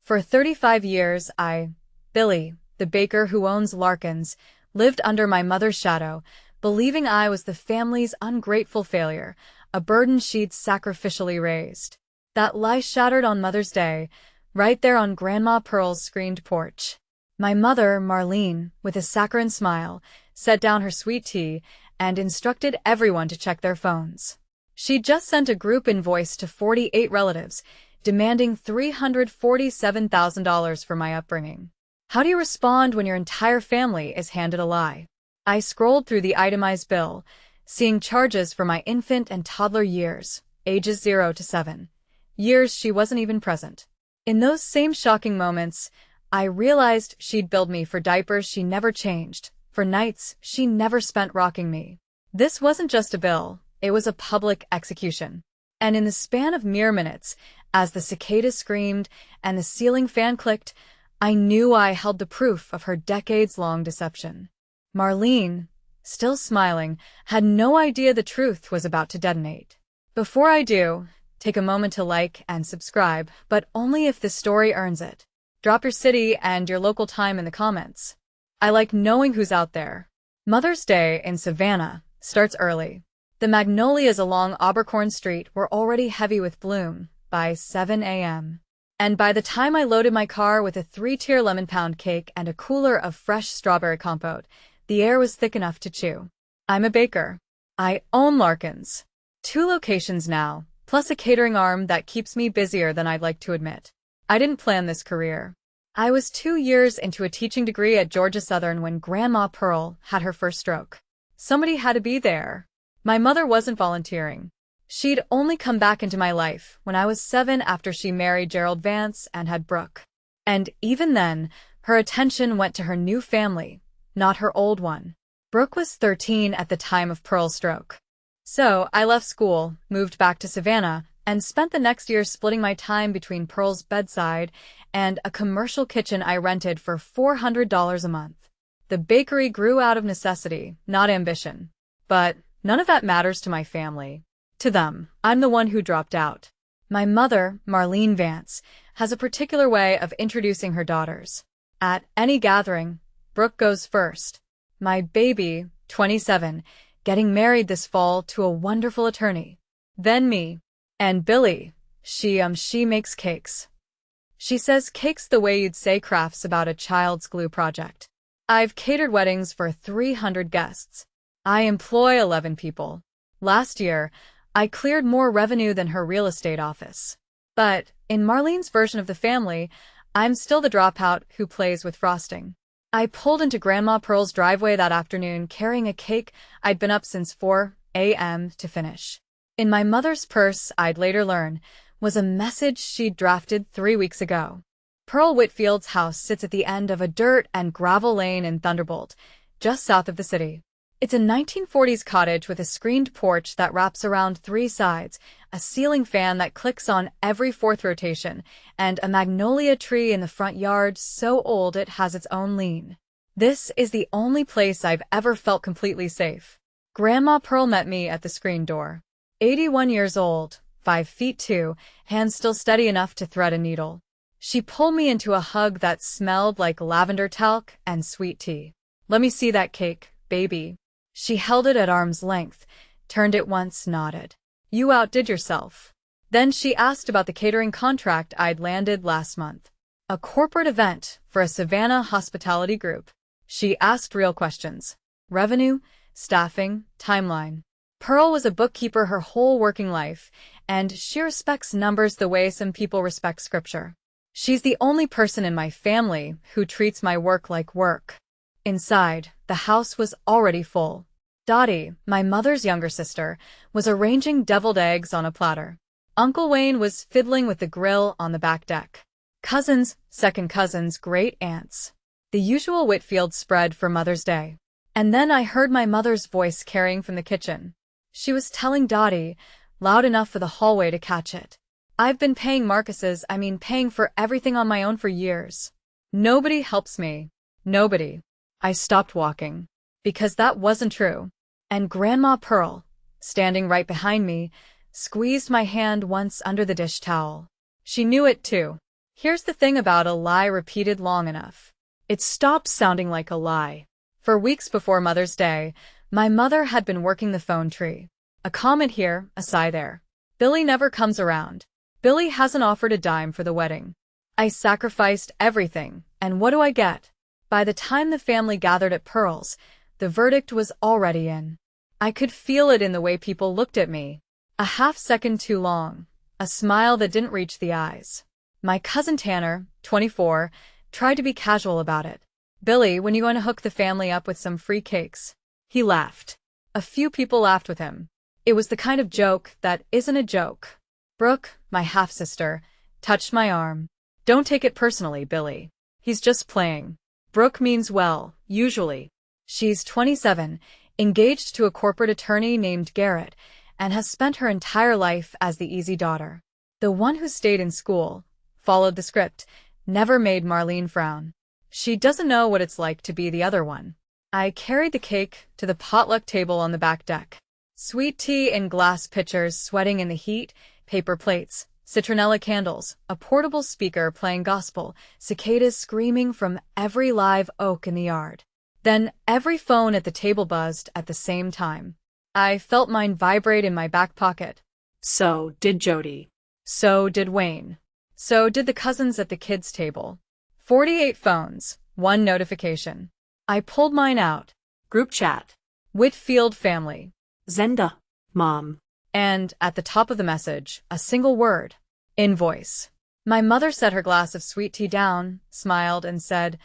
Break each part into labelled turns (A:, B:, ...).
A: For 35 years Billie, the baker who owns Larkin's, lived under my mother's shadow, believing I was the family's ungrateful failure, a burden she'd sacrificially raised. That lie shattered on Mother's Day, right there on Grandma Pearl's screened porch. My mother, Marlene, with a saccharine smile, set down her sweet tea and instructed everyone to check their phones. She'd just sent a group invoice to 48 relatives, demanding $347,000 for my upbringing. How do you respond when your entire family is handed a lie? I scrolled through the itemized bill, seeing charges for my infant and toddler years, ages 0 to 7. Years she wasn't even present. In those same shocking moments, I realized she'd billed me for diapers she never changed, for nights she never spent rocking me. This wasn't just a bill, it was a public execution. And in the span of mere minutes, as the cicadas screamed and the ceiling fan clicked, I knew I held the proof of her decades-long deception. Marlene, still smiling, had no idea the truth was about to detonate. Before I do, take a moment to like and subscribe, but only if the story earns it. Drop your city and your local time in the comments. I like knowing who's out there. Mother's Day in Savannah starts early. The magnolias along Abercorn Street were already heavy with bloom by 7 a.m. And by the time I loaded my car with a 3-tier lemon pound cake and a cooler of fresh strawberry compote, the air was thick enough to chew. I'm a baker. I own Larkin's. 2 locations now, plus a catering arm that keeps me busier than I'd like to admit. I didn't plan this career. I was 2 years into a teaching degree at Georgia Southern when Grandma Pearl had her first stroke. Somebody had to be there. My mother wasn't volunteering. She'd only come back into my life when I was 7 after she married Gerald Vance and had Brooke. And even then, her attention went to her new family, not her old one. Brooke was 13 at the time of Pearl's stroke. So I left school, moved back to Savannah, and spent the next year splitting my time between Pearl's bedside and a commercial kitchen I rented for $400 a month. The bakery grew out of necessity, not ambition. But none of that matters to my family. To them, I'm the one who dropped out. My mother, Marlene Vance, has a particular way of introducing her daughters. At any gathering, Brooke goes first. My baby, 27, getting married this fall to a wonderful attorney. Then me. And Billie, she makes cakes. She says cakes the way you'd say crafts about a child's glue project. I've catered weddings for 300 guests. I employ 11 people. Last year, I cleared more revenue than her real estate office. But, in Marlene's version of the family, I'm still the dropout who plays with frosting. I pulled into Grandma Pearl's driveway that afternoon carrying a cake I'd been up since 4 a.m. to finish. In my mother's purse, I'd later learn, was a message she'd drafted 3 weeks ago. Pearl Whitfield's house sits at the end of a dirt and gravel lane in Thunderbolt, just south of the city. It's a 1940s cottage with a screened porch that wraps around 3 sides, a ceiling fan that clicks on every 4th rotation, and a magnolia tree in the front yard so old it has its own lean. This is the only place I've ever felt completely safe. Grandma Pearl met me at the screen door. 81 years old, 5 feet 2, hands still steady enough to thread a needle. She pulled me into a hug that smelled like lavender talc and sweet tea. Let me see that cake, baby. She held it at arm's length, turned it once, nodded. You outdid yourself. Then she asked about the catering contract I'd landed last month. A corporate event for a Savannah hospitality group. She asked real questions. Revenue, staffing, timeline. Pearl was a bookkeeper her whole working life, and she respects numbers the way some people respect scripture. She's the only person in my family who treats my work like work. Inside, the house was already full. Dottie, my mother's younger sister, was arranging deviled eggs on a platter. Uncle Wayne was fiddling with the grill on the back deck. Cousins, second cousins, great aunts. The usual Whitfield spread for Mother's Day. And then I heard my mother's voice carrying from the kitchen. She was telling Dottie, loud enough for the hallway to catch it. I've been paying paying for everything on my own for years. Nobody helps me. Nobody. I stopped walking. Because that wasn't true. And Grandma Pearl, standing right behind me, squeezed my hand once under the dish towel. She knew it too. Here's the thing about a lie repeated long enough. It stops sounding like a lie. For weeks before Mother's Day, my mother had been working the phone tree. A comment here, a sigh there. Billie never comes around. Billie hasn't offered a dime for the wedding. I sacrificed everything, and what do I get? By the time the family gathered at Pearl's, the verdict was already in. I could feel it in the way people looked at me. A half-second too long. A smile that didn't reach the eyes. My cousin Tanner, 24, tried to be casual about it. "Billie, when you going to hook the family up with some free cakes?" He laughed. A few people laughed with him. It was the kind of joke that isn't a joke. Brooke, my half-sister, touched my arm. "Don't take it personally, Billie. He's just playing." Brooke means well, usually. She's 27, engaged to a corporate attorney named Garrett, and has spent her entire life as the easy daughter. The one who stayed in school, followed the script, never made Marlene frown. She doesn't know what it's like to be the other one. I carried the cake to the potluck table on the back deck. Sweet tea in glass pitchers sweating in the heat, paper plates, citronella candles, a portable speaker playing gospel, cicadas screaming from every live oak in the yard. Then every phone at the table buzzed at the same time. I felt mine vibrate in my back pocket.
B: So did Jody.
A: So did Wayne. So did the cousins at the kids' table. 48 phones, one notification. I pulled mine out.
B: Group chat.
A: Whitfield family.
B: Zenda. Mom.
A: And, at the top of the message, a single word. Invoice. My mother set her glass of sweet tea down, smiled, and said,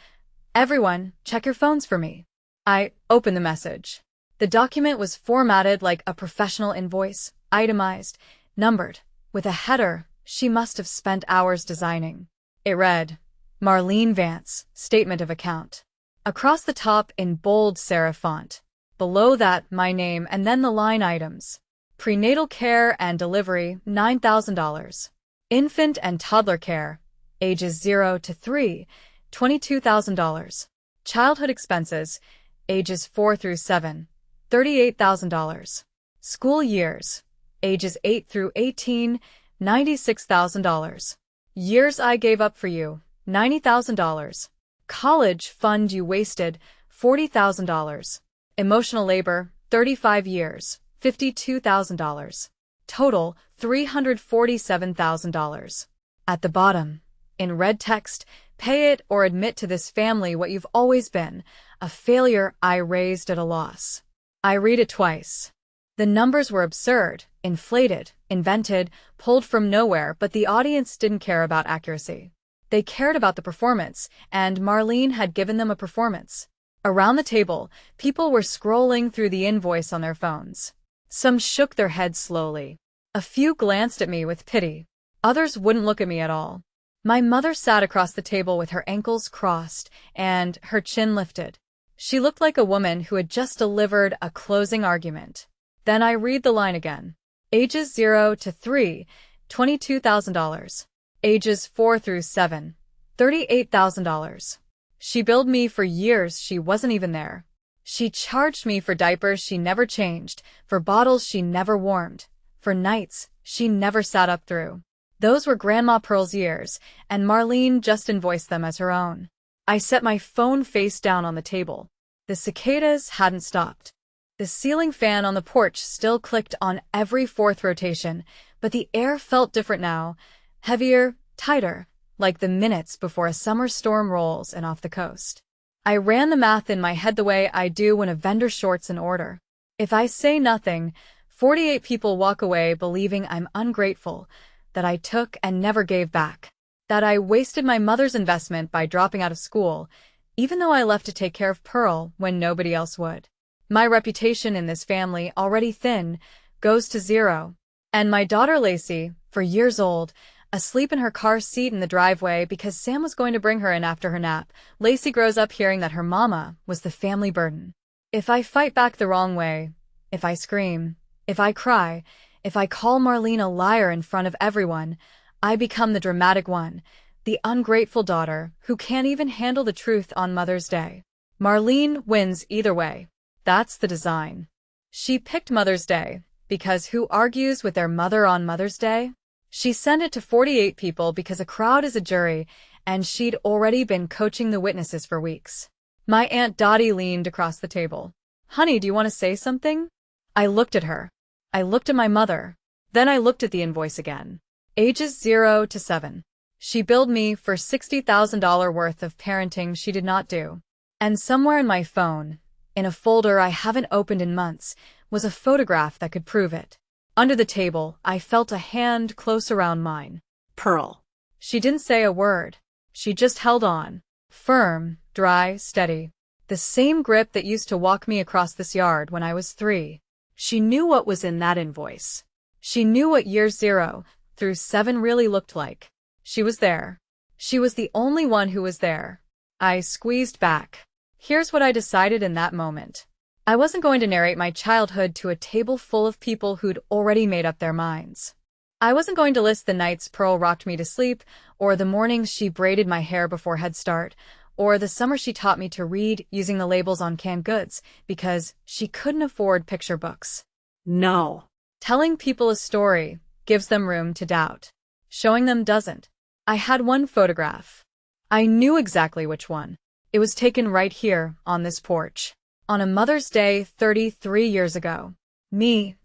A: "Everyone, check your phones for me." I opened the message. The document was formatted like a professional invoice, itemized, numbered, with a header she must have spent hours designing. It read, Marlene Vance, Statement of Account. Across the top in bold serif font. Below that, my name and then the line items. Prenatal care and delivery, $9,000. Infant and toddler care, ages 0 to 3, $22,000. Childhood expenses, ages 4 through 7, $38,000. School years, ages 8 through 18, $96,000. Years I gave up for you, $90,000. College fund you wasted, $40,000. Emotional labor, 35 years, $52,000. Total, $347,000. At the bottom, in red text, pay it or admit to this family what you've always been, a failure I raised at a loss. I read it twice. The numbers were absurd, inflated, invented, pulled from nowhere, but the audience didn't care about accuracy. They cared about the performance, and Marlene had given them a performance. Around the table, people were scrolling through the invoice on their phones. Some shook their heads slowly. A few glanced at me with pity. Others wouldn't look at me at all. My mother sat across the table with her ankles crossed and her chin lifted. She looked like a woman who had just delivered a closing argument. Then I read the line again. Ages 0 to 3, $22,000. Ages 4 through 7, $38,000. She billed me for years she wasn't even there. She charged me for diapers she never changed, for bottles she never warmed, for nights she never sat up through. Those were Grandma Pearl's years, and Marlene just invoiced them as her own. I set my phone face down on the table. The cicadas hadn't stopped. The ceiling fan on the porch still clicked on every fourth rotation, but the air felt different now, heavier, tighter, like the minutes before a summer storm rolls in off the coast. I ran the math in my head the way I do when a vendor shorts an order. If I say nothing, 48 people walk away believing I'm ungrateful, that I took and never gave back, that I wasted my mother's investment by dropping out of school, even though I left to take care of Pearl when nobody else would. My reputation in this family, already thin, goes to zero. And my daughter Lacey, for years old, asleep in her car seat in the driveway because Sam was going to bring her in after her nap, Lacey grows up hearing that her mama was the family burden. If I fight back the wrong way, if I scream, if I cry, if I call Marlene a liar in front of everyone, I become the dramatic one, the ungrateful daughter who can't even handle the truth on Mother's Day. Marlene wins either way. That's the design. She picked Mother's Day, because who argues with their mother on Mother's Day? She sent it to 48 people because a crowd is a jury, and she'd already been coaching the witnesses for weeks. My Aunt Dottie leaned across the table. Honey, do you want to say something? I looked at her. I looked at my mother. Then I looked at the invoice again. Ages 0 to 7. She billed me for $60,000 worth of parenting she did not do. And somewhere in my phone, in a folder I haven't opened in months, was a photograph that could prove it. Under the table, I felt a hand close around mine.
B: Pearl.
A: She didn't say a word. She just held on. Firm, dry, steady. The same grip that used to walk me across this yard when I was 3.
B: She knew what was in that invoice.
A: She knew what years 0 through 7 really looked like. She was there. She was the only one who was there. I squeezed back. Here's what I decided in that moment. I wasn't going to narrate my childhood to a table full of people who'd already made up their minds. I wasn't going to list the nights Pearl rocked me to sleep, or the mornings she braided my hair before Head Start, or the summer she taught me to read using the labels on canned goods, because she couldn't afford picture books.
B: No.
A: Telling people a story gives them room to doubt. Showing them doesn't. I had one photograph. I knew exactly which one. It was taken right here, on this porch. On a Mother's Day 33 years ago. Me,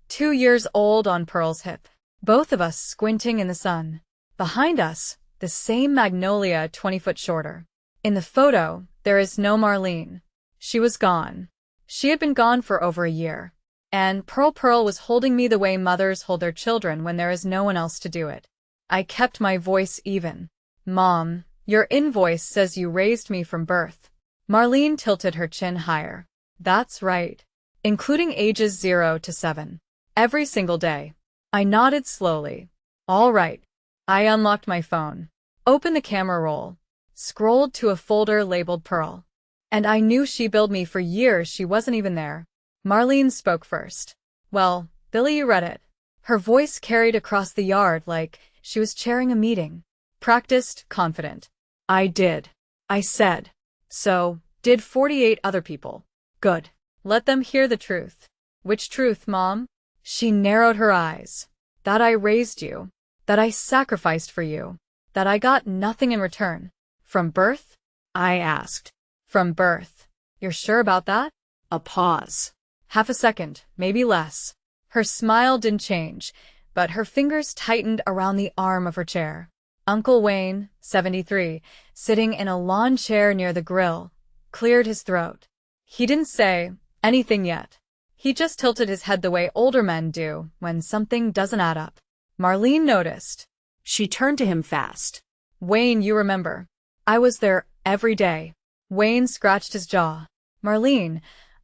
A: 2 years old on Pearl's hip. Both of us squinting in the sun. Behind us, the same magnolia 20 foot shorter. In the photo, there is no Marlene. She was gone. She had been gone for over a year. And Pearl was holding me the way mothers hold their children when there is no one else to do it. I kept my voice even. Mom, your invoice says you raised me from birth. Marlene tilted her chin higher. That's right. Including ages 0 to 7. Every single day. I nodded slowly. All right. I unlocked my phone. Opened the camera roll. Scrolled to a folder labeled Pearl. And I knew she billed me for years she wasn't even there. Marlene spoke first. Well, Billie, you read it. Her voice carried across the yard like she was chairing a meeting. Practiced, confident. I did. I said. So, did 48 other people. Good. Let them hear the truth. Which truth, Mom? She narrowed her eyes. That I raised you. That I sacrificed for you. That I got nothing in return. From birth? I asked. From birth. You're sure about that?
B: A pause.
A: Half a second, maybe less. Her smile didn't change, but her fingers tightened around the arm of her chair. Uncle Wayne, 73, sitting in a lawn chair near the grill, cleared his throat. He didn't say anything yet. He just tilted his head the way older men do when something doesn't add up. Marlene noticed.
B: She turned to him fast.
A: Wayne, you remember. I was there every day. Wayne scratched his jaw. Marlene,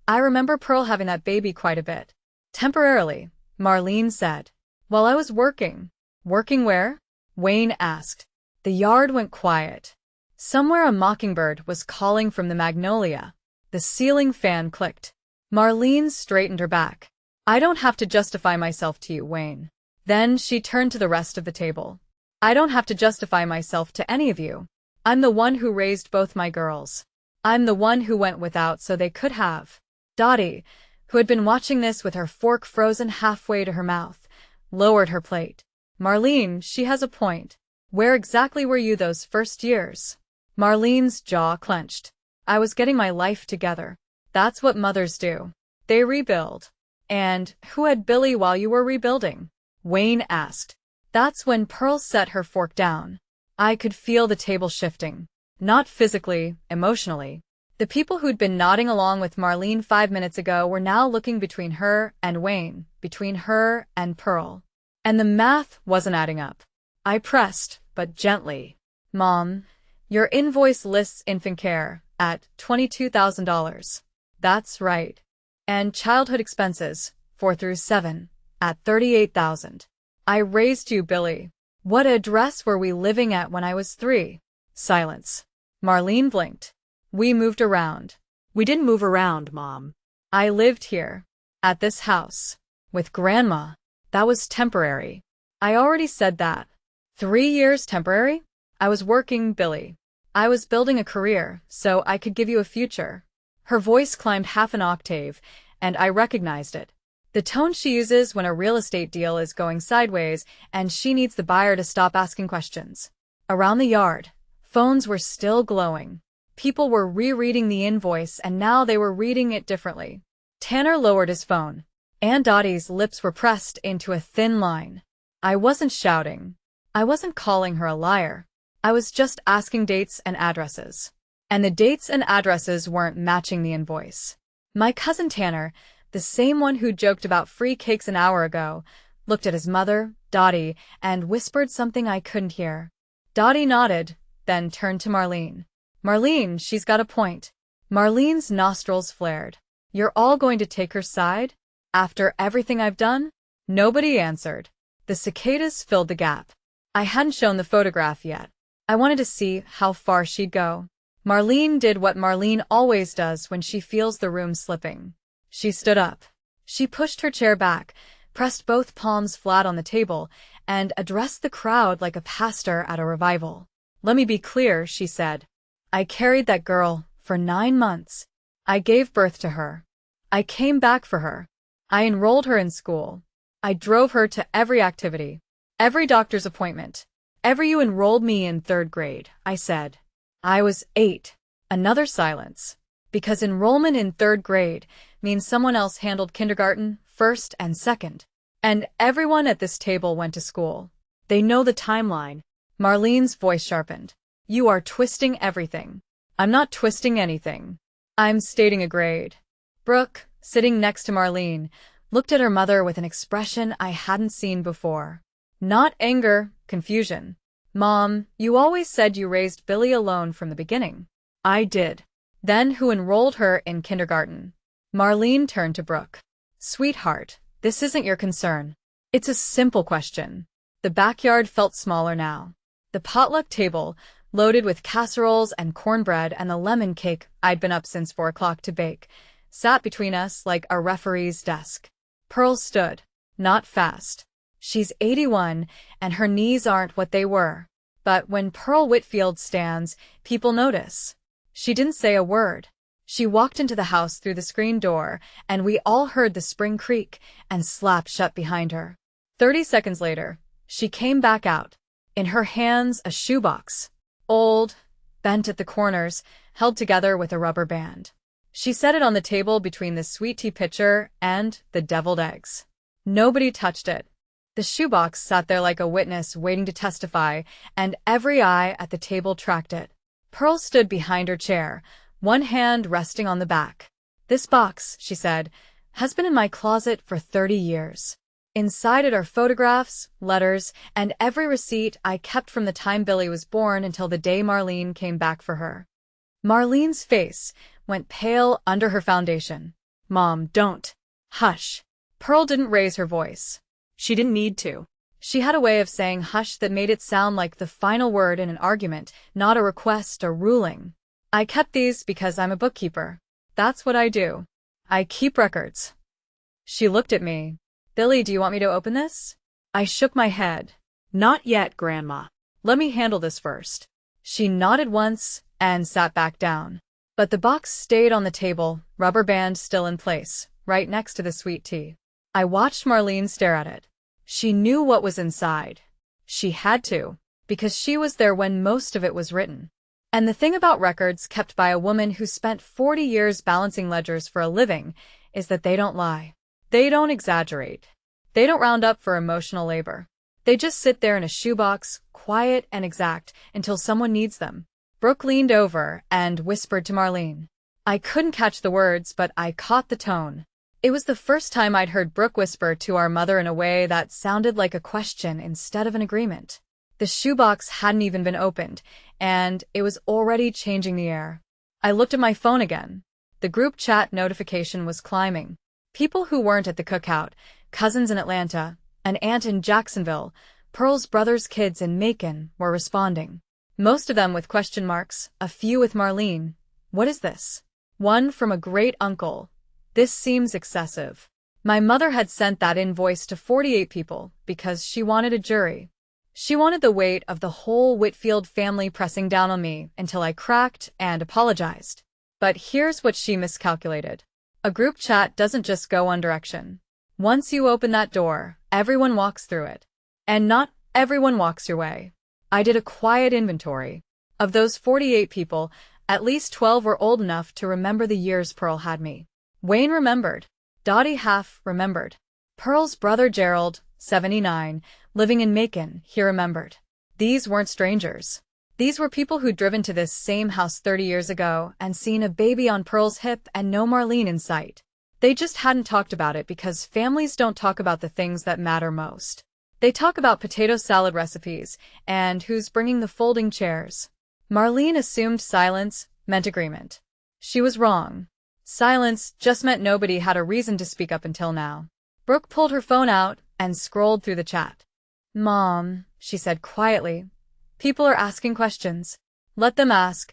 A: I remember Pearl having that baby quite a bit. Temporarily, Marlene said. While I was working. Working where? Wayne asked. The yard went quiet. Somewhere a mockingbird was calling from the magnolia. The ceiling fan clicked. Marlene straightened her back. I don't have to justify myself to you, Wayne. Then she turned to the rest of the table. I don't have to justify myself to any of you. I'm the one who raised both my girls. I'm the one who went without so they could have. Dottie, who had been watching this with her fork frozen halfway to her mouth, lowered her plate. Marlene, she has a point. Where exactly were you those first years? Marlene's jaw clenched. I was getting my life together. That's what mothers do. They rebuild. And who had Billie while you were rebuilding? Wayne asked. That's when Pearl set her fork down. I could feel the table shifting. Not physically, emotionally. The people who'd been nodding along with Marlene 5 minutes ago were now looking between her and Wayne, between her and Pearl. And the math wasn't adding up. I pressed, but gently. Mom, your invoice lists infant care at $22,000. That's right. And childhood expenses, 4 through 7, at $38,000. I raised you, Billie. What address were we living at when I was 3? Silence. Marlene blinked. We moved around.
B: We didn't move around, Mom.
A: I lived here. At this house. With Grandma. That was temporary. I already said that. 3 years temporary? I was working, Billie. I was building a career, so I could give you a future. Her voice climbed half an octave, and I recognized it. The tone she uses when a real estate deal is going sideways and she needs the buyer to stop asking questions. Around the yard, phones were still glowing. People were rereading the invoice and now they were reading it differently. Tanner lowered his phone. Aunt Dottie's lips were pressed into a thin line. I wasn't shouting. I wasn't calling her a liar. I was just asking dates and addresses. And the dates and addresses weren't matching the invoice. My cousin Tanner, the same one who joked about free cakes an hour ago, looked at his mother, Dottie, and whispered something I couldn't hear. Dottie nodded, then turned to Marlene. Marlene, she's got a point. Marlene's nostrils flared. You're all going to take her side? After everything I've done? Nobody answered. The cicadas filled the gap. I hadn't shown the photograph yet. I wanted to see how far she'd go. Marlene did what Marlene always does when she feels the room slipping. She stood up. She pushed her chair back, pressed both palms flat on the table, and addressed the crowd like a pastor at a revival. Let me be clear, she said. I carried that girl for 9 months. I gave birth to her. I came back for her. I enrolled her in school. I drove her to every activity, every doctor's appointment. Ever you enrolled me in 3rd grade, I said. I was 8. Another silence. Because enrollment in 3rd grade means someone else handled kindergarten, 1st and 2nd. And everyone at this table went to school. They know the timeline. Marlene's voice sharpened. You are twisting everything. I'm not twisting anything. I'm stating a grade. Brooke, sitting next to Marlene, looked at her mother with an expression I hadn't seen before. Not anger, confusion. Mom, you always said you raised Billie alone from the beginning. I did. Then who enrolled her in kindergarten? Marlene turned to Brooke. Sweetheart, this isn't your concern. It's a simple question. The backyard felt smaller now. The potluck table, loaded with casseroles and cornbread and the lemon cake I'd been up since 4 o'clock to bake, sat between us like a referee's desk. Pearl stood. Not fast. She's 81, and her knees aren't what they were. But when Pearl Whitfield stands, people notice. She didn't say a word. She walked into the house through the screen door, and we all heard the spring creak and slap shut behind her. 30 seconds later, she came back out. In her hands, a shoebox. Old, bent at the corners, held together with a rubber band. She set it on the table between the sweet tea pitcher and the deviled eggs. Nobody touched it. The shoebox sat there like a witness waiting to testify, and every eye at the table tracked it. Pearl stood behind her chair, one hand resting on the back. This box, she said, has been in my closet for 30 years. Inside it are photographs, letters, and every receipt I kept from the time Billie was born until the day Marlene came back for her. Marlene's face went pale under her foundation. Mom, don't. Hush. Pearl didn't raise her voice. She didn't need to. She had a way of saying hush that made it sound like the final word in an argument, not a request or ruling. I kept these because I'm a bookkeeper. That's what I do. I keep records. She looked at me. Billie, do you want me to open this? I shook my head. Not yet, Grandma. Let me handle this first. She nodded once and sat back down. But the box stayed on the table, rubber band still in place, right next to the sweet tea. I watched Marlene stare at it. She knew what was inside. She had to, because she was there when most of it was written. And the thing about records kept by a woman who spent 40 years balancing ledgers for a living is that they don't lie. They don't exaggerate. They don't round up for emotional labor. They just sit there in a shoebox, quiet and exact, until someone needs them. Brooke leaned over and whispered to Marlene. I couldn't catch the words, but I caught the tone. It was the first time I'd heard Brooke whisper to our mother in a way that sounded like a question instead of an agreement. The shoebox hadn't even been opened, and it was already changing the air. I looked at my phone again. The group chat notification was climbing. People who weren't at the cookout, cousins in Atlanta, an aunt in Jacksonville, Pearl's brother's kids in Macon, were responding. Most of them with question marks, a few with Marlene. What is this? One from a great uncle. This seems excessive. My mother had sent that invoice to 48 people because she wanted a jury. She wanted the weight of the whole Whitfield family pressing down on me until I cracked and apologized. But here's what she miscalculated. A group chat doesn't just go one direction. Once you open that door, everyone walks through it. And not everyone walks your way. I did a quiet inventory. Of those 48 people, at least 12 were old enough to remember the years Pearl had me. Wayne remembered. Dottie half remembered. Pearl's brother Gerald, 79, living in Macon, he remembered. These weren't strangers. These were people who'd driven to this same house 30 years ago and seen a baby on Pearl's hip and no Marlene in sight. They just hadn't talked about it because families don't talk about the things that matter most. They talk about potato salad recipes and who's bringing the folding chairs. Marlene assumed silence meant agreement. She was wrong. Silence just meant nobody had a reason to speak up until now. Brooke pulled her phone out and scrolled through the chat. "Mom," she said quietly, "people are asking questions." "Let them ask,"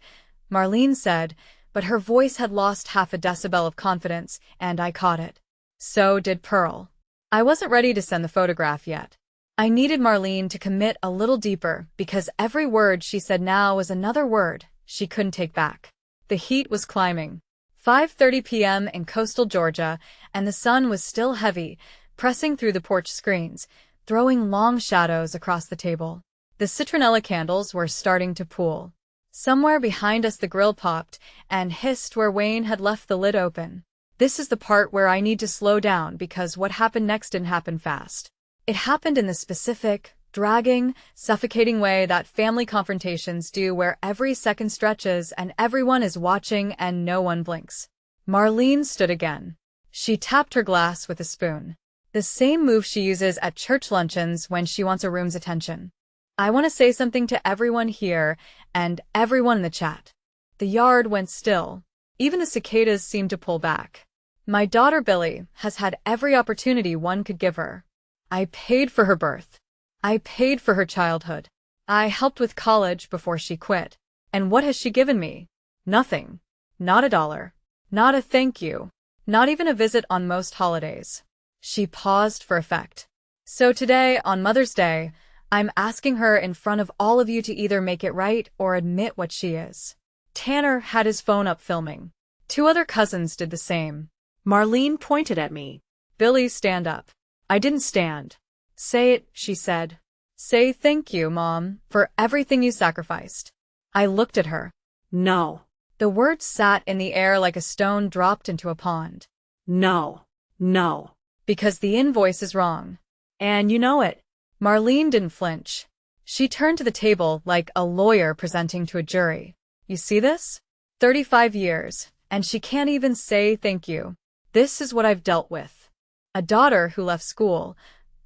A: Marlene said, but her voice had lost half a decibel of confidence, and I caught it. So did Pearl. I wasn't ready to send the photograph yet. I needed Marlene to commit a little deeper because every word she said now was another word she couldn't take back. The heat was climbing. 5:30 p.m. in coastal Georgia, and the sun was still heavy, pressing through the porch screens, throwing long shadows across the table. The citronella candles were starting to pool. Somewhere behind us the grill popped and hissed where Wayne had left the lid open. This is the part where I need to slow down because what happened next didn't happen fast. It happened in the specific, dragging, suffocating way that family confrontations do where every second stretches and everyone is watching and no one blinks. Marlene stood again. She tapped her glass with a spoon. The same move she uses at church luncheons when she wants a room's attention. "I want to say something to everyone here and everyone in the chat." The yard went still. Even the cicadas seemed to pull back. My daughter Billie has had every opportunity one could give her. I paid for her birth. I paid for her childhood. I helped with college before she quit. And what has she given me? Nothing. Not $1. Not a thank you. Not even a visit on most holidays. She paused for effect. So today, on Mother's Day, I'm asking her in front of all of you to either make it right or admit what she is. Tanner had his phone up filming. 2 other cousins did the same.
B: Marlene pointed at me.
A: "Billie, stand up." I didn't stand. "Say it," she said. "Say thank you, Mom, for everything you sacrificed." I looked at her.
B: No.
A: The words sat in the air like a stone dropped into a pond.
B: No. No.
A: Because the invoice is wrong. And you know it. Marlene didn't flinch. She turned to the table like a lawyer presenting to a jury. "You see this? 35 years, and she can't even say thank you. This is what I've dealt with. A daughter who left school,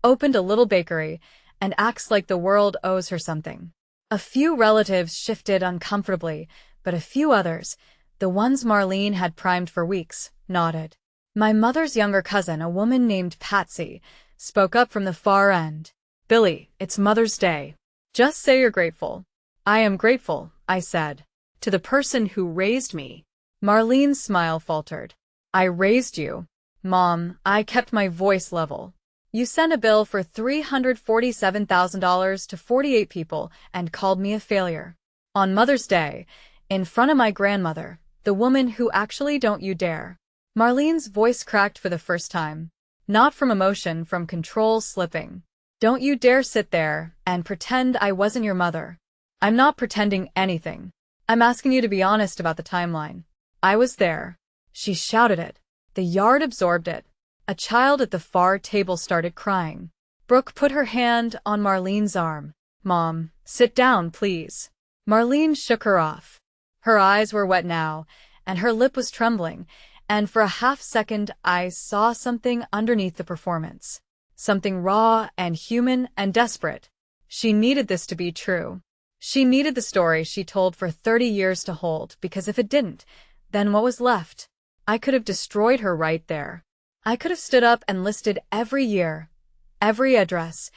A: opened a little bakery, and acts like the world owes her something. A few relatives shifted uncomfortably, but a few others, the ones Marlene had primed for weeks, nodded. My mother's younger cousin, a woman named Patsy, spoke up from the far end. "Billie, it's Mother's Day. Just say you're grateful." "I am grateful," I said.
B: "To the person who raised me."
A: Marlene's smile faltered. "I raised you." "Mom," I kept my voice level. "You sent a bill for $347,000 to 48 people and called me a failure. On Mother's Day, in front of my grandmother, the woman who actually don't you dare." Marlene's voice cracked for the first time. Not from emotion, from control slipping. "Don't you dare sit there and pretend I wasn't your mother." "I'm not pretending anything. I'm asking you to be honest about the timeline. I was there." She shouted it. The yard absorbed it. A child at the far table started crying. Brooke put her hand on Marlene's arm. "Mom, sit down, please." Marlene shook her off. Her eyes were wet now, and her lip was trembling, and for a half-second I saw something underneath the performance. Something raw and human and desperate. She needed this to be true. She needed the story she told for 30 years to hold, because if it didn't, then what was left? I could have destroyed her right there. I could have stood up and listed every year, every address,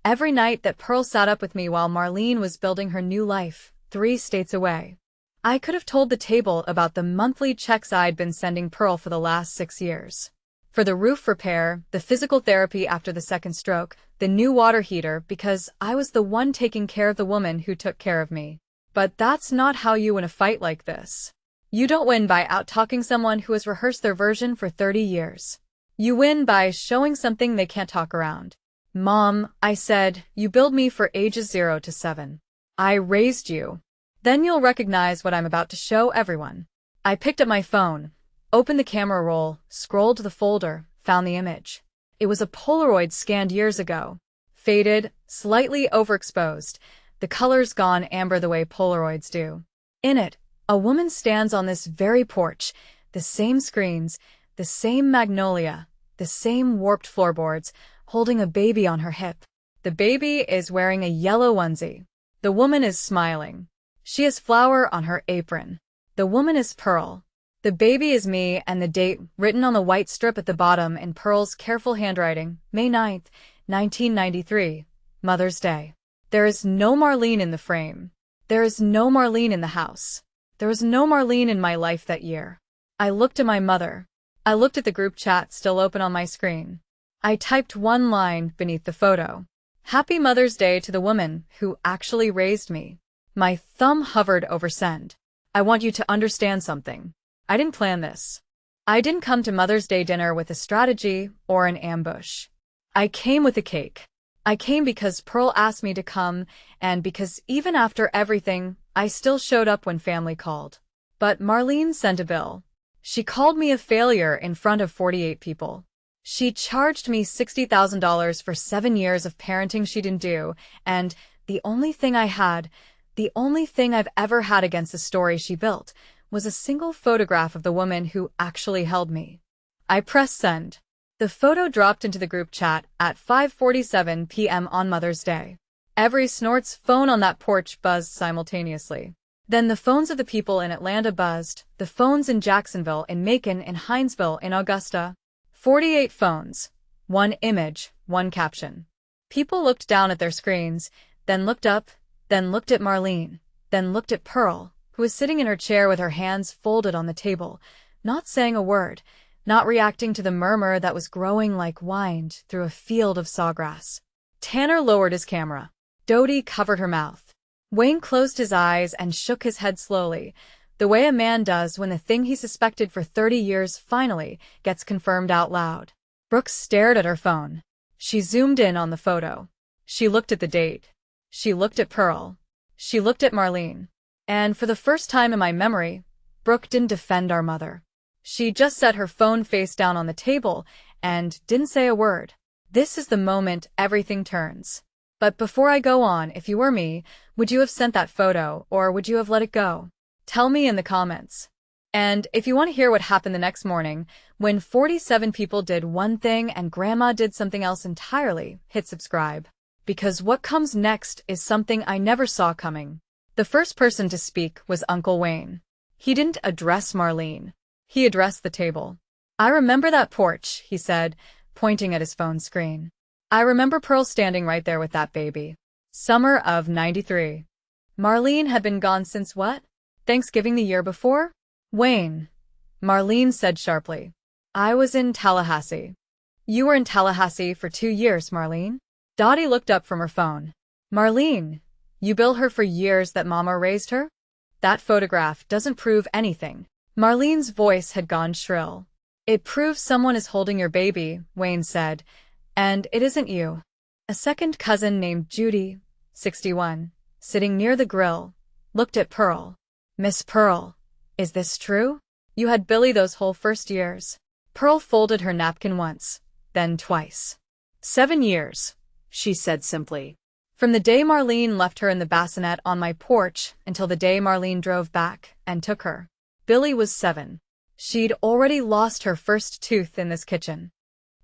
A: every night that Pearl sat up with me while Marlene was building her new life, 3 states away. I could have told the table about the monthly checks I'd been sending Pearl for the last 6 years. For the roof repair, the physical therapy after the second stroke, the new water heater, because I was the one taking care of the woman who took care of me. But that's not how you win a fight like this. You don't win by out-talking someone who has rehearsed their version for 30 years. You win by showing something they can't talk around. Mom, I said, you build me for ages 0 to 7. I raised you. Then you'll recognize what I'm about to show everyone. I picked up my phone, opened the camera roll, scrolled to the folder, found the image. It was a Polaroid scanned years ago. Faded, slightly overexposed, the colors gone amber the way Polaroids do. In it, a woman stands on this very porch, the same screens, the same magnolia, the same warped floorboards, holding a baby on her hip. The baby is wearing a yellow onesie. The woman is smiling. She has flour on her apron. The woman is Pearl. The baby is me, and the date written on the white strip at the bottom in Pearl's careful handwriting, May 9th, 1993, Mother's Day. There is no Marlene in the frame. There is no Marlene in the house. There was no Marlene in my life that year. I looked at my mother. I looked at the group chat still open on my screen. I typed one line beneath the photo. Happy Mother's Day to the woman who actually raised me. My thumb hovered over send. I want you to understand something. I didn't plan this. I didn't come to Mother's Day dinner with a strategy or an ambush. I came with a cake. I came because Pearl asked me to come, and because even after everything, I still showed up when family called. But Marlene sent a bill. She called me a failure in front of 48 people. She charged me $60,000 for 7 years of parenting she didn't do, and the only thing I've ever had against the story she built, was a single photograph of the woman who actually held me. I pressed send. The photo dropped into the group chat at 5:47 p.m. on Mother's Day. Every snort's phone on that porch buzzed simultaneously. Then the phones of the people in Atlanta buzzed, the phones in Jacksonville, in Macon, in Hinesville, in Augusta. 48 phones. One image, one caption. People looked down at their screens, then looked up, then looked at Marlene, then looked at Pearl, who was sitting in her chair with her hands folded on the table, not saying a word, not reacting to the murmur that was growing like wind through a field of sawgrass. Tanner lowered his camera. Dodie covered her mouth. Wayne closed his eyes and shook his head slowly, the way a man does when the thing he suspected for 30 years finally gets confirmed out loud. Brooke stared at her phone. She zoomed in on the photo. She looked at the date. She looked at Pearl. She looked at Marlene. And for the first time in my memory, Brooke didn't defend our mother. She just set her phone face down on the table and didn't say a word. This is the moment everything turns. But before I go on, if you were me, would you have sent that photo, or would you have let it go? Tell me in the comments. And if you want to hear what happened the next morning, when 47 people did one thing and Grandma did something else entirely, hit subscribe. Because what comes next is something I never saw coming. The first person to speak was Uncle Wayne. He didn't address Marlene. He addressed the table. I remember that porch, he said, pointing at his phone screen. I remember Pearl standing right there with that baby. Summer of '93. Marlene had been gone since what? Thanksgiving the year before? Wayne, Marlene said sharply. I was in Tallahassee. You were in Tallahassee for 2 years, Marlene? Dottie looked up from her phone. Marlene, you billed her for years that Mama raised her? That photograph doesn't prove anything. Marlene's voice had gone shrill. It proves someone is holding your baby, Wayne said, and it isn't you. A second cousin named Judy, 61, sitting near the grill, looked at Pearl. Miss Pearl, is this true? You had Billie those whole first years. Pearl folded her napkin once, then twice. 7 years, she said simply. From the day Marlene left her in the bassinet on my porch until the day Marlene drove back and took her. Billie was 7. She'd already lost her first tooth in this kitchen.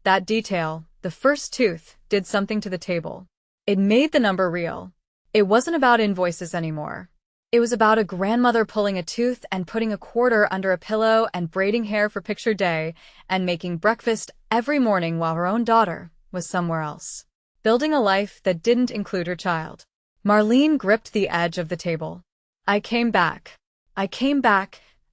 A: That detail, the first tooth, did something to the table. It made the number real. It wasn't about invoices anymore. It was about a grandmother pulling a tooth and putting a quarter under a pillow and braiding hair for picture day and making breakfast every morning while her own daughter was somewhere else, building a life that didn't include her child. Marlene gripped the edge of the table. I came back,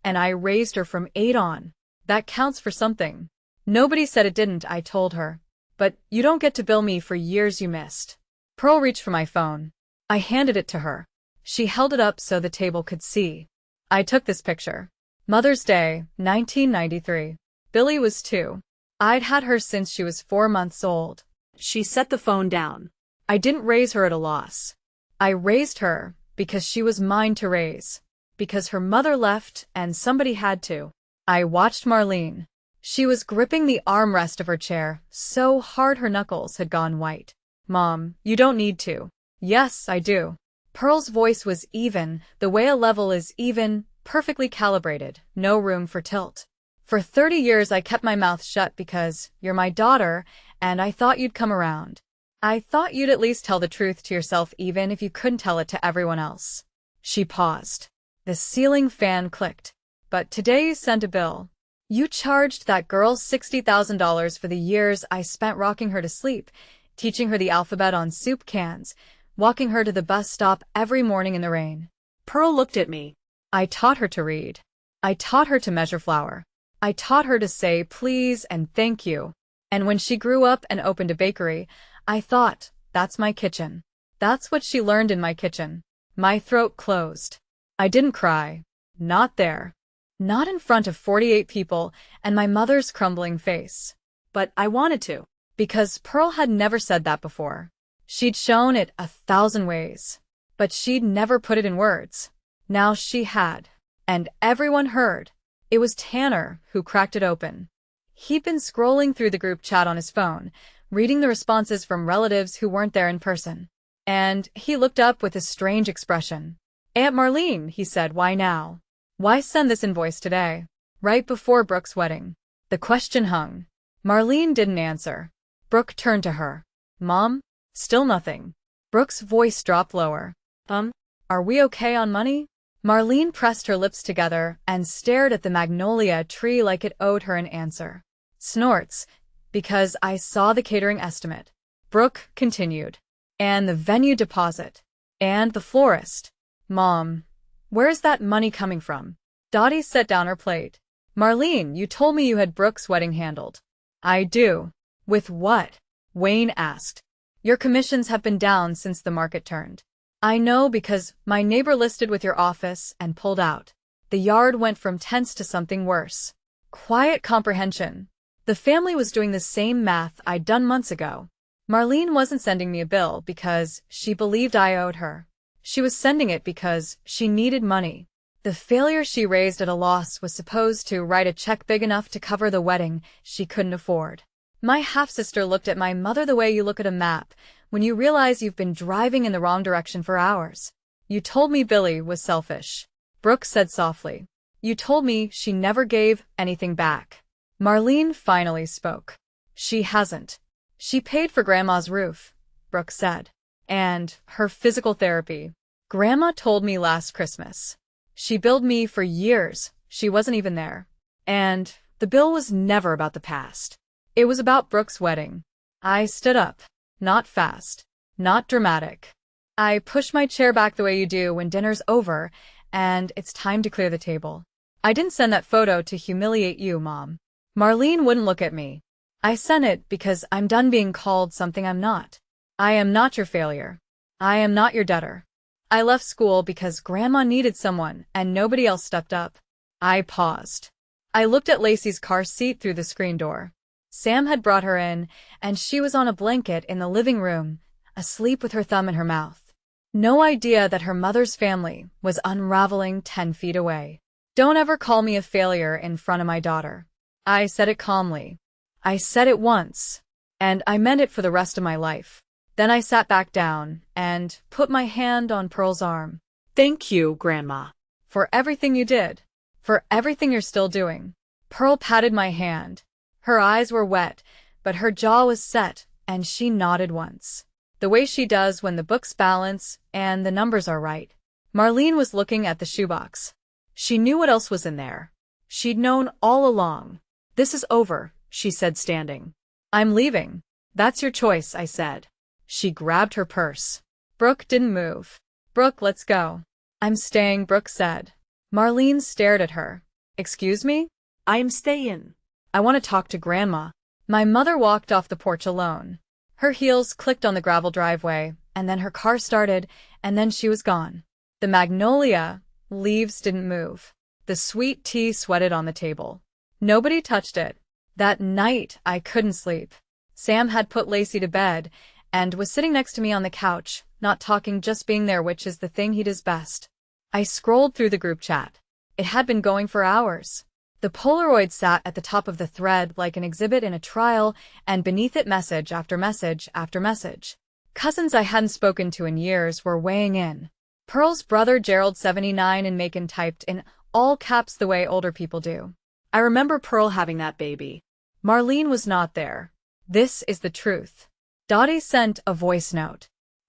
A: and I raised her from 8 on. That counts for something. Nobody said it didn't, I told her. But you don't get to bill me for years you missed. Pearl reached for my phone. I handed it to her. She held it up so the table could see. I took this picture. Mother's Day, 1993. Billie was 2. I'd had her since she was 4 months old.
B: She set the phone down.
A: I didn't raise her at a loss. I raised her because she was mine to raise. Because her mother left and somebody had to. I watched Marlene. She was gripping the armrest of her chair so hard her knuckles had gone white. Mom, you don't need to. Yes, I do. Pearl's voice was even, the way a level is even, perfectly calibrated, no room for tilt. For 30 years I kept my mouth shut because you're my daughter, and I thought you'd come around. I thought you'd at least tell the truth to yourself even if you couldn't tell it to everyone else. She paused. The ceiling fan clicked. But today you sent a bill. You charged that girl $60,000 for the years I spent rocking her to sleep, teaching her the alphabet on soup cans, walking her to the bus stop every morning in the rain.
B: Pearl looked at me.
A: I taught her to read. I taught her to measure flour. I taught her to say please and thank you. And when she grew up and opened a bakery, I thought, that's my kitchen. That's what she learned in my kitchen. My throat closed. I didn't cry. Not there. Not in front of 48 people and my mother's crumbling face.
B: But I wanted to.
A: Because Pearl had never said that before. She'd shown it 1,000 ways. But she'd never put it in words. Now she had. And everyone heard. It was Tanner who cracked it open. He'd been scrolling through the group chat on his phone, reading the responses from relatives who weren't there in person. And he looked up with a strange expression. Aunt Marlene, he said, why now? Why send this invoice today? Right before Brooke's wedding. The question hung. Marlene didn't answer. Brooke turned to her. Mom? Still nothing. Brooke's voice dropped lower. Are we okay on money? Marlene pressed her lips together and stared at the magnolia tree like it owed her an answer. Snorts. Because I saw the catering estimate. Brooke continued. And the venue deposit. And the florist. Mom. Where's that money coming from? Dottie set down her plate. Marlene, you told me you had Brooke's wedding handled. I do. With what? Wayne asked. Your commissions have been down since the market turned. I know because my neighbor listed with your office and pulled out. The yard went from tense to something worse. Quiet comprehension. The family was doing the same math I'd done months ago. Marlene wasn't sending me a bill because she believed I owed her. She was sending it because she needed money. The failure she raised at a loss was supposed to write a check big enough to cover the wedding she couldn't afford. My half-sister looked at my mother the way you look at a map when you realize you've been driving in the wrong direction for hours. You told me Billie was selfish. Brooke said softly. You told me she never gave anything back. Marlene finally spoke. She hasn't. She paid for Grandma's roof, Brooke said. And her physical therapy. Grandma told me last Christmas. She billed me for years. She wasn't even there. And the bill was never about the past. It was about Brooke's wedding. I stood up. Not fast. Not dramatic. I pushed my chair back the way you do when dinner's over and it's time to clear the table. I didn't send that photo to humiliate you, Mom. Marlene wouldn't look at me. I sent it because I'm done being called something I'm not. I am not your failure. I am not your debtor. I left school because Grandma needed someone and nobody else stepped up. I paused. I looked at Lacey's car seat through the screen door. Sam had brought her in, and she was on a blanket in the living room, asleep with her thumb in her mouth. No idea that her mother's family was unraveling 10 feet away. Don't ever call me a failure in front of my daughter. I said it calmly. I said it once, and I meant it for the rest of my life. Then I sat back down and put my hand on Pearl's arm.
B: Thank you, Grandma.
A: For everything you did. For everything you're still doing. Pearl patted my hand. Her eyes were wet, but her jaw was set, and she nodded once. The way she does when the books balance and the numbers are right. Marlene was looking at the shoebox. She knew what else was in there. She'd known all along. This is over, she said, standing. I'm leaving. That's your choice, I said. She grabbed her purse. Brooke didn't move. Brooke, let's go. I'm staying, Brooke said. Marlene stared at her. Excuse me?
B: I'm staying.
A: I want to talk to Grandma. My mother walked off the porch alone. Her heels clicked on the gravel driveway, and then her car started, and then she was gone. The magnolia leaves didn't move. The sweet tea sweated on the table. Nobody touched it. That night, I couldn't sleep. Sam had put Lacey to bed and was sitting next to me on the couch, not talking, just being there, which is the thing he does best. I scrolled through the group chat. It had been going for hours. The Polaroid sat at the top of the thread like an exhibit in a trial, and beneath it message after message after message. Cousins I hadn't spoken to in years were weighing in. Pearl's brother Gerald 79 and Macon typed in all caps the way older people do.
B: I remember Pearl having that baby.
A: Marlene was not there. This is the truth. Dottie sent a voice note.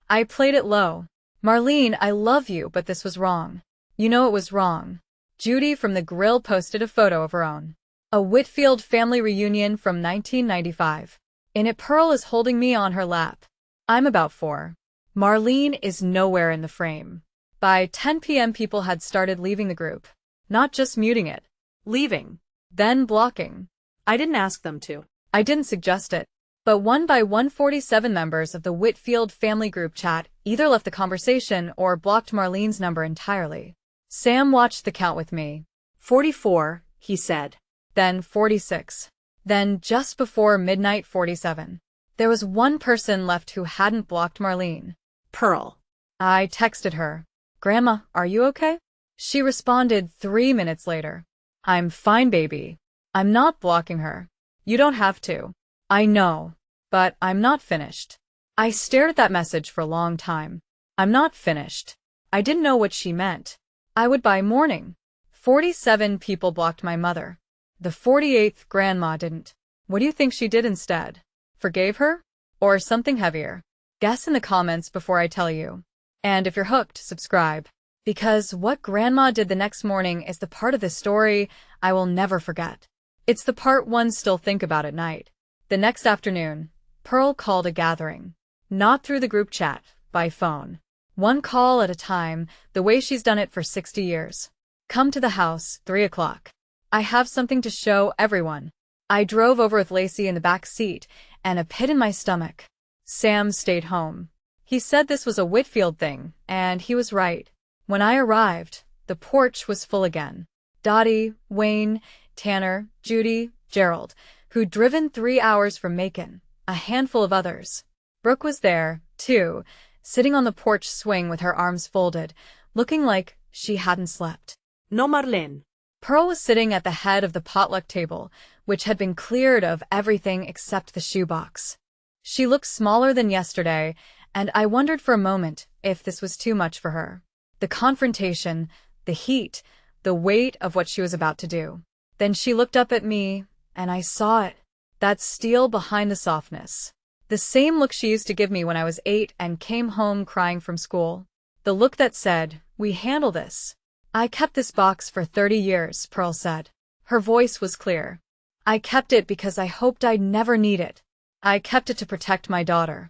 A: I played it low. Marlene, I love you, but this was wrong. You know it was wrong. Judy from the Grill posted a photo of her own. A Whitfield family reunion from 1995. In it, Pearl is holding me on her lap. I'm about 4. Marlene is nowhere in the frame. By 10 p.m. people had started leaving the group. Not just muting it.
B: Leaving.
A: Then blocking.
B: I didn't ask them to.
A: I didn't suggest it. But 147 members of the Whitfield family group chat either left the conversation or blocked Marlene's number entirely. Sam watched the count with me.
B: 44, he said.
A: Then 46. Then, just before midnight, 47. There was one person left who hadn't blocked Marlene.
B: Pearl.
A: I texted her. Grandma, are you okay? She responded 3 minutes later. I'm fine, baby. I'm not blocking her. You don't have to. I know. But I'm not finished. I stared at that message for a long time. I'm not finished. I didn't know what she meant. I would by morning. 47 people blocked my mother. The 48th grandma didn't. What do you think she did instead? Forgave her? Or something heavier? Guess in the comments before I tell you. And if you're hooked, subscribe. Because what grandma did the next morning is the part of the story I will never forget. It's the part one still think about at night. The next afternoon, Pearl called a gathering. Not through the group chat, by phone. One call at a time, the way she's done it for 60 years. Come to the house, 3 o'clock. I have something to show everyone. I drove over with Lacey in the back seat, and a pit in my stomach. Sam stayed home. He said this was a Whitfield thing, and he was right. When I arrived, the porch was full again. Dottie, Wayne, Tanner, Judy, Gerald, who'd driven 3 hours from Macon, a handful of others. Brooke was there, too, sitting on the porch swing with her arms folded, looking like she hadn't slept.
B: No, Marlene.
A: Pearl was sitting at the head of the potluck table, which had been cleared of everything except the shoebox. She looked smaller than yesterday, and I wondered for a moment if this was too much for her. The confrontation, the heat, the weight of what she was about to do. Then she looked up at me, and I saw it. That steel behind the softness. The same look she used to give me when I was 8 and came home crying from school. The look that said, "We handle this." I kept this box for 30 years, Pearl said. Her voice was clear. I kept it because I hoped I'd never need it. I kept it to protect my daughter.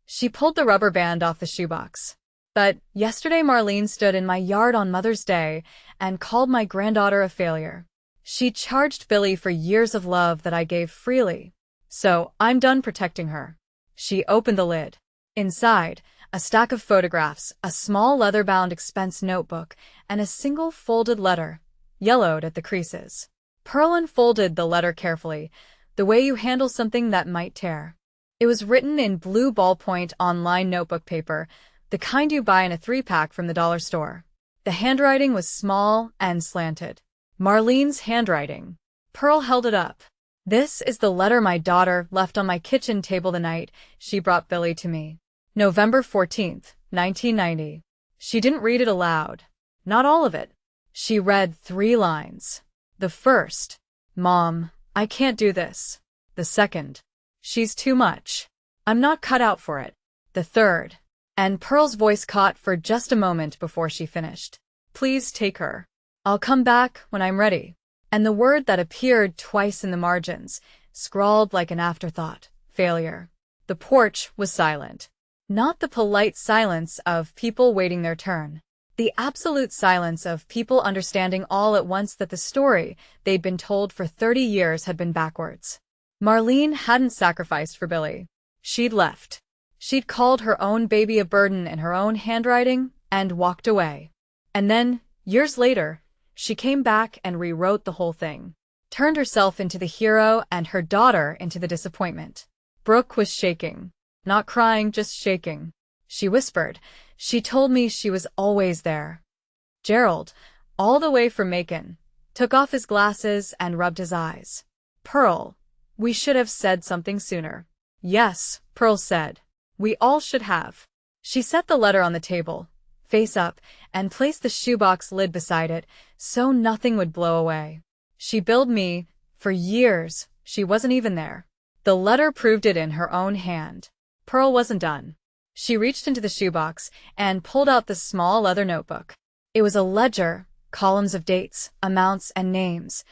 A: She pulled the rubber band off the shoebox. But yesterday Marlene stood in my yard on Mother's Day and called my granddaughter a failure. She charged Billie for years of love that I gave freely. So I'm done protecting her. She opened the lid. Inside, a stack of photographs, a small leather-bound expense notebook, and a single folded letter, yellowed at the creases. Pearl unfolded the letter carefully, the way you handle something that might tear. It was written in blue ballpoint on-line notebook paper, the kind you buy in a 3-pack from the dollar store. The handwriting was small and slanted. Marlene's handwriting. Pearl held it up. This is the letter my daughter left on my kitchen table the night she brought Billie to me. November 14th, 1990. She didn't read it aloud. Not all of it. She read 3 lines. The first, "Mom, I can't do this." The second, "She's too much. I'm not cut out for it." The third, and Pearl's voice caught for just a moment before she finished. "Please take her. I'll come back when I'm ready." And the word that appeared twice in the margins, scrawled like an afterthought, failure. The porch was silent. Not the polite silence of people waiting their turn. The absolute silence of people understanding all at once that the story they'd been told for 30 years had been backwards. Marlene hadn't sacrificed for Billie. She'd left. She'd called her own baby a burden in her own handwriting and walked away. And then, years later, she came back and rewrote the whole thing. turned herself into the hero and her daughter into the disappointment. Brooke was shaking. Not crying, just shaking. She whispered. She told me she was always there. Gerald, all the way from Macon, took off his glasses and rubbed his eyes. Pearl, we should have said something sooner. Yes, Pearl said. We all should have. She set the letter on the table, face up, and placed the shoebox lid beside it, so nothing would blow away. She billed me. For years, she wasn't even there. The letter proved it in her own hand. Pearl wasn't done. She reached into the shoebox and pulled out the small leather notebook. It was a ledger, columns of dates, amounts, and names,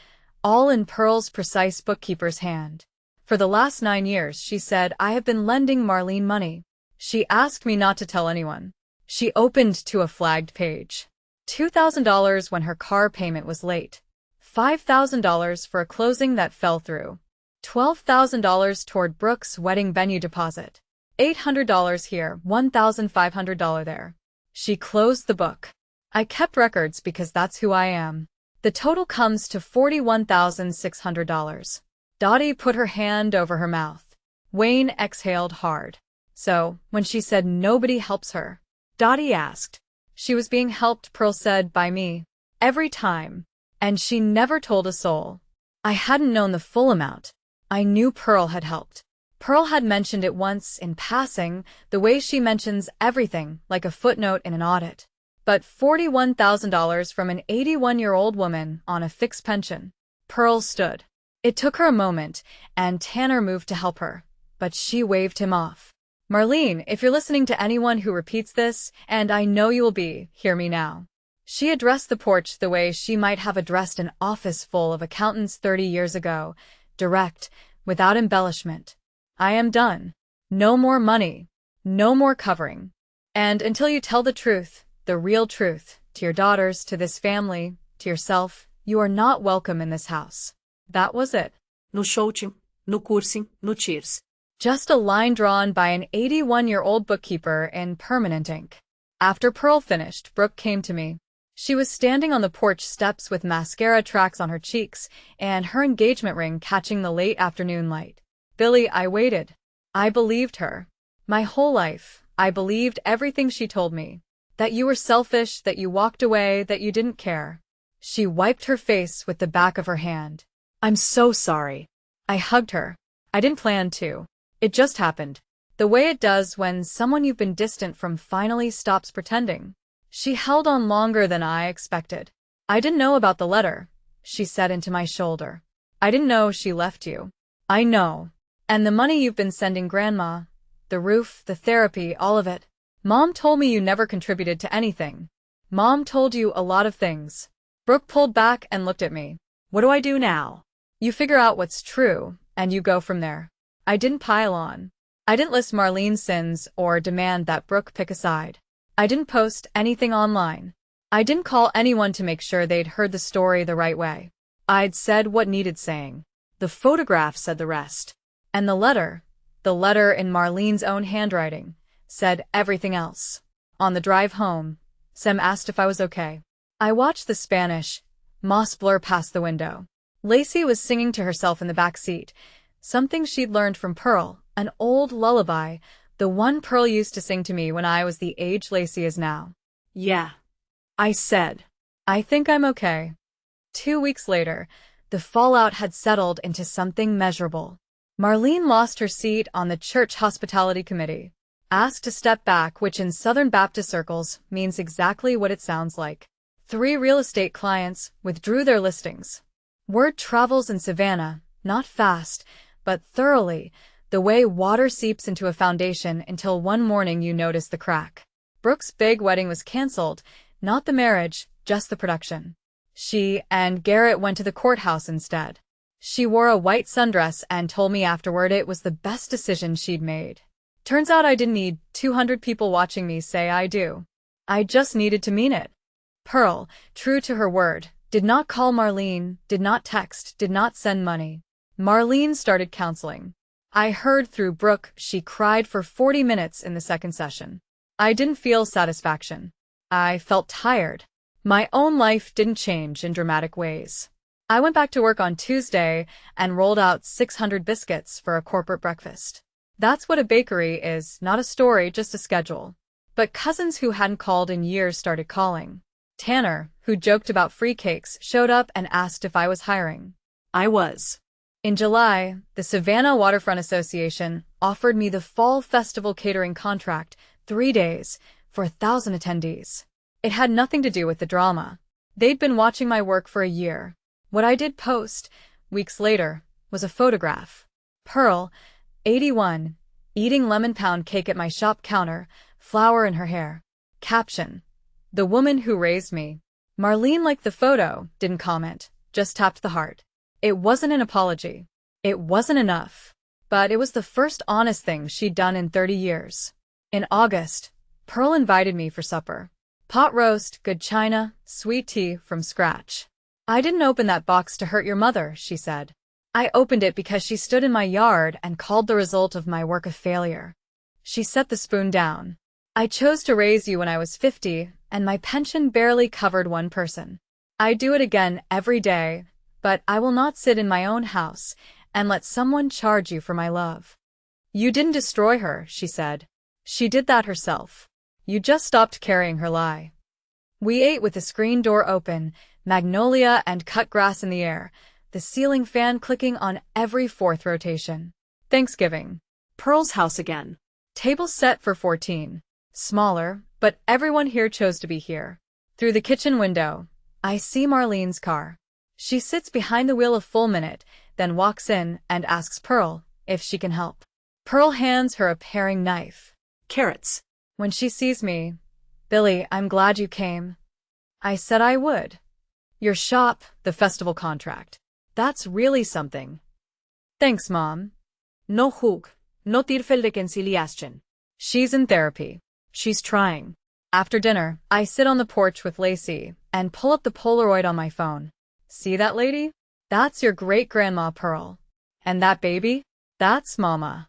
A: all in Pearl's precise bookkeeper's hand. For the last 9 years, she said, I have been lending Marlene money. She asked me not to tell anyone. She opened to a flagged page. $2,000 when her car payment was late. $5,000 for a closing that fell through. $12,000 toward Brooke's wedding venue deposit. $800 here, $1,500 there. She closed the book. I kept records because that's who I am. The total comes to $41,600. Dottie put her hand over her mouth. Wayne exhaled hard. So, when she said nobody helps her, Dottie asked. She was being helped, Pearl said, by me. Every time. And she never told a soul. I hadn't known the full amount. I knew Pearl had helped. Pearl had mentioned it once in passing, the way she mentions everything, like a footnote in an audit. But $41,000 from an 81-year-old woman on a fixed pension. Pearl stood. It took her a moment, and Tanner moved to help her. But she waved him off. Marlene, if you're listening to anyone who repeats this, and I know you will be, hear me now. She addressed the porch the way she might have addressed an office full of accountants 30 years ago, direct, without embellishment. I am done. No more money. No more covering. And until you tell the truth, the real truth, to your daughters, to this family, to yourself, you are not welcome in this house. That was it.
B: No shooting, no cursing, no cheers.
A: Just a line drawn by an 81-year-old bookkeeper in permanent ink. After Pearl finished, Brooke came to me. She was standing on the porch steps with mascara tracks on her cheeks and her engagement ring catching the late afternoon light. Billie, I waited. I believed her. My whole life, I believed everything she told me. That you were selfish, that you walked away, that you didn't care. She wiped her face with the back of her hand. I'm so sorry. I hugged her. I didn't plan to. It just happened. The way it does when someone you've been distant from finally stops pretending. She held on longer than I expected. I didn't know about the letter, she said into my shoulder. I didn't know she left you. I know. And the money you've been sending Grandma, the roof, the therapy, all of it. Mom told me you never contributed to anything. Mom told you a lot of things. Brooke pulled back and looked at me.
B: What do I do now?
A: You figure out what's true, and you go from there. I didn't pile on. I didn't list Marlene's sins or demand that Brooke pick a side. I didn't post anything online. I didn't call anyone to make sure they'd heard the story the right way. I'd said what needed saying.
B: The photograph said the rest.
A: And the letter in Marlene's own handwriting, said everything else. On the drive home, Sam asked if I was okay. I watched the Spanish moss blur past the window. Lacey was singing to herself in the back seat, something she'd learned from Pearl, an old lullaby, the one Pearl used to sing to me when I was the age Lacey is now.
B: Yeah, I said.
A: I think I'm okay. 2 weeks later, the fallout had settled into something measurable. Marlene lost her seat on the church hospitality committee. Asked to step back, which in Southern Baptist circles means exactly what it sounds like. 3 real estate clients withdrew their listings. Word travels in Savannah, not fast, but thoroughly, the way water seeps into a foundation until one morning you notice the crack. Brooke's big wedding was canceled, not the marriage, just the production. She and Garrett went to the courthouse instead. She wore a white sundress and told me afterward it was the best decision she'd made. Turns out I didn't need 200 people watching me say I do. I just needed to mean it. Pearl, true to her word, did not call Marlene, did not text, did not send money. Marlene started counseling. I heard through Brooke she cried for 40 minutes in the second session. I didn't feel satisfaction. I felt tired. My own life didn't change in dramatic ways. I went back to work on Tuesday and rolled out 600 biscuits for a corporate breakfast. That's what a bakery is, not a story, just a schedule. But cousins who hadn't called in years started calling. Tanner, who joked about free cakes, showed up and asked if I was hiring.
B: I was.
A: In July, the Savannah Waterfront Association offered me the Fall Festival catering contract, 3 days, for 1,000 attendees. It had nothing to do with the drama. They'd been watching my work for a year. What I did post, weeks later, was a photograph. Pearl, 81, eating lemon pound cake at my shop counter, flower in her hair. Caption: the woman who raised me. Marlene liked the photo, didn't comment, just tapped the heart. It wasn't an apology. It wasn't enough. But it was the first honest thing she'd done in 30 years. In August, Pearl invited me for supper. Pot roast, good china, sweet tea from scratch. I didn't open that box to hurt your mother, she said. I opened it because she stood in my yard and called the result of my work a failure. She set the spoon down. I chose to raise you when I was 50, and my pension barely covered one person. I do it again every day, but I will not sit in my own house and let someone charge you for my love. You didn't destroy her, she said. She did that herself. You just stopped carrying her lie. We ate with the screen door open, magnolia and cut grass in the air, the ceiling fan clicking on every fourth rotation. Thanksgiving.
B: Pearl's house again.
A: Table set for 14. Smaller, but everyone here chose to be here. Through the kitchen window, I see Marlene's car. She sits behind the wheel a full minute, then walks in and asks Pearl if she can help. Pearl hands her a paring knife.
B: Carrots.
A: When she sees me, Billie, I'm glad you came. I said I would. Your shop, the festival contract. That's really something. Thanks, Mom.
B: No hug, no tillfällighetsiliastion.
A: She's in therapy. She's trying. After dinner, I sit on the porch with Lacey and pull up the Polaroid on my phone. See that lady? That's your great-grandma Pearl. And that baby? That's Mama.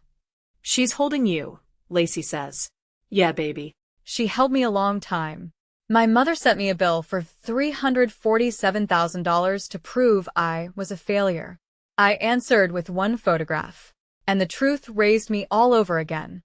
B: She's holding you, Lacey says. Yeah, baby.
A: She held me a long time. My mother sent me a bill for $347,000 to prove I was a failure. I answered with one photograph. And the truth raised me all over again.